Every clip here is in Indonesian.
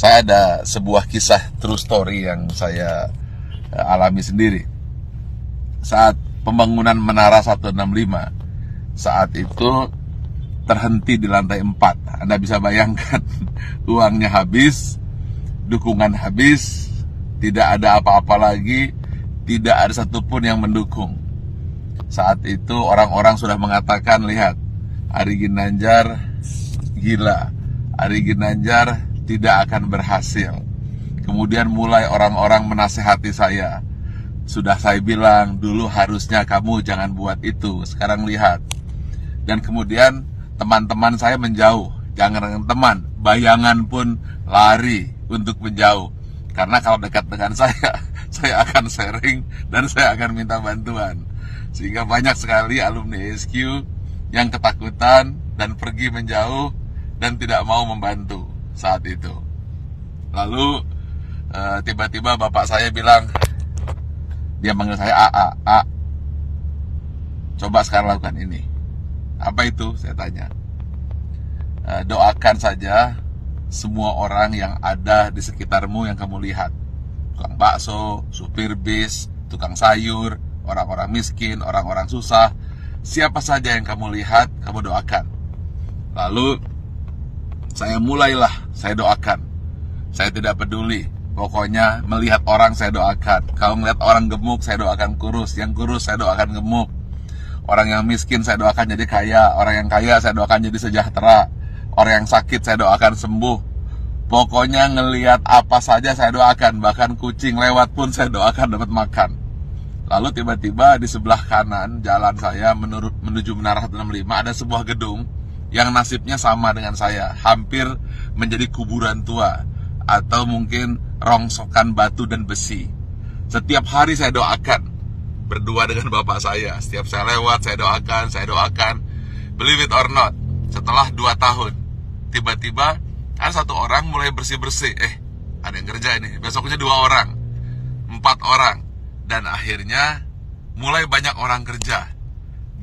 Saya ada sebuah kisah true story yang saya alami sendiri. Saat pembangunan Menara 165, saat itu terhenti di lantai 4. Anda bisa bayangkan, uangnya habis, dukungan habis, tidak ada apa-apa lagi, tidak ada satupun yang mendukung. Saat itu orang-orang sudah mengatakan, lihat, Ari Ginanjar gila, Ari Ginanjar tidak akan berhasil. Kemudian mulai orang-orang menasehati saya. Sudah saya bilang, dulu harusnya kamu jangan buat itu, sekarang lihat. Dan kemudian teman-teman saya menjauh. Jangan dengan teman, bayangan pun lari untuk menjauh. Karena kalau dekat dengan saya akan sharing dan saya akan minta bantuan. Sehingga banyak sekali alumni SQ yang ketakutan dan pergi menjauh dan tidak mau membantu saat itu. Lalu tiba-tiba bapak saya bilang, dia manggil saya A, coba sekarang lakukan ini. Apa itu? Saya tanya. Doakan saja semua orang yang ada di sekitarmu yang kamu lihat. Tukang bakso, supir bis, tukang sayur, orang-orang miskin, orang-orang susah. Siapa saja yang kamu lihat, kamu doakan. Lalu saya doakan. Saya tidak peduli. Pokoknya melihat orang saya doakan. Kalau melihat orang gemuk, saya doakan kurus. Yang kurus saya doakan gemuk. Orang yang miskin saya doakan jadi kaya. Orang yang kaya saya doakan jadi sejahtera. Orang yang sakit saya doakan sembuh. Pokoknya ngelihat apa saja saya doakan. Bahkan kucing lewat pun saya doakan dapat makan. Lalu tiba-tiba di sebelah kanan jalan saya menuju Menara 165 ada sebuah gedung yang nasibnya sama dengan saya, hampir menjadi kuburan tua atau mungkin rongsokan batu dan besi. Setiap hari saya doakan, berdua dengan bapak saya. Setiap saya lewat saya doakan. Believe it or not, setelah 2 tahun tiba-tiba ada satu orang mulai bersih-bersih. Ada yang kerja ini. Besoknya 2 orang, 4 orang, dan akhirnya mulai banyak orang kerja.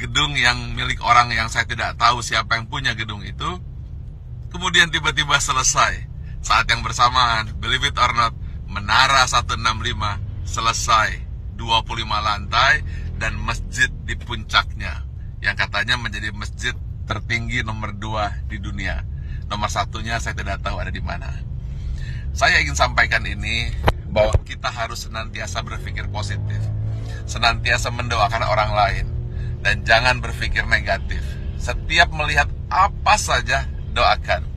Gedung yang milik orang yang saya tidak tahu siapa yang punya gedung itu, kemudian tiba-tiba selesai. Saat yang bersamaan, believe it or not, Menara 165 selesai, 25 lantai dan masjid di puncaknya, yang katanya menjadi masjid tertinggi nomor 2 di dunia. Nomor 1-nya saya tidak tahu ada di mana. Saya ingin sampaikan ini, bahwa kita harus senantiasa berpikir positif, senantiasa mendoakan orang lain, dan jangan berpikir negatif. Setiap melihat apa saja, doakan.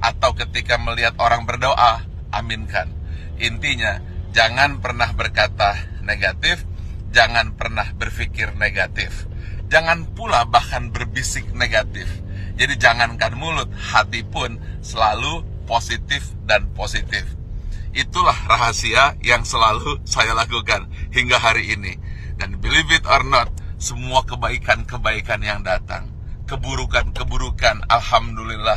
Atau ketika melihat orang berdoa, aminkan. Intinya, jangan pernah berkata negatif, jangan pernah berpikir negatif. Jangan pula bahkan berbisik negatif. Jadi jangankan mulut, hati pun selalu positif dan positif. Itulah rahasia yang selalu saya lakukan hingga hari ini. Dan believe it or not, semua kebaikan-kebaikan yang datang, keburukan-keburukan, alhamdulillah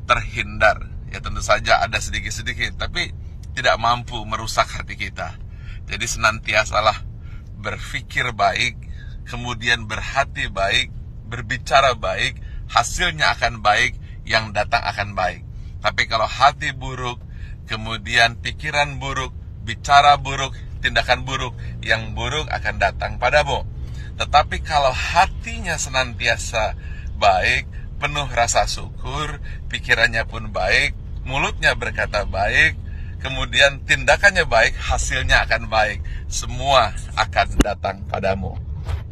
terhindar. Ya tentu saja ada sedikit-sedikit, tapi tidak mampu merusak hati kita. Jadi senantiasalah berpikir baik, kemudian berhati baik, berbicara baik, hasilnya akan baik, yang datang akan baik. Tapi kalau hati buruk, kemudian pikiran buruk, bicara buruk, tindakan buruk, yang buruk akan datang padamu. Tetapi kalau hatinya senantiasa baik, penuh rasa syukur, pikirannya pun baik, mulutnya berkata baik, kemudian tindakannya baik, hasilnya akan baik. Semua akan datang padamu.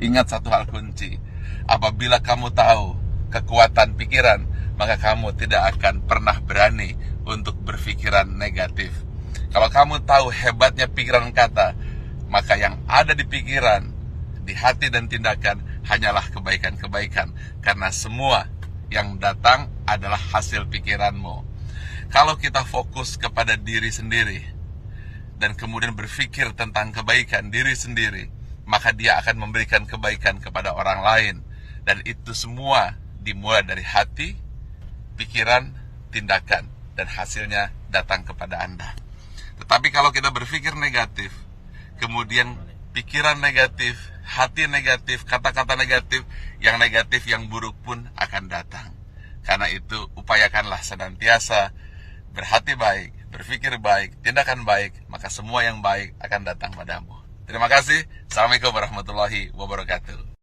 Ingat satu hal kunci, apabila kamu tahu kekuatan pikiran, maka kamu tidak akan pernah berani untuk berpikiran negatif. Kalau kamu tahu hebatnya pikiran kata, maka yang ada di pikiran, di hati dan tindakan hanyalah kebaikan-kebaikan. Karena semua yang datang adalah hasil pikiranmu. Kalau kita fokus kepada diri sendiri dan kemudian berpikir tentang kebaikan diri sendiri, maka dia akan memberikan kebaikan kepada orang lain. Dan itu semua dimulai dari hati, pikiran, tindakan, dan hasilnya datang kepada Anda. Tetapi kalau kita berpikir negatif, kemudian pikiran negatif, hati negatif, kata-kata negatif, yang buruk pun akan datang. Karena itu upayakanlah senantiasa berhati baik, berpikir baik, tindakan baik, maka semua yang baik akan datang padamu. Terima kasih. Assalamualaikum warahmatullahi wabarakatuh.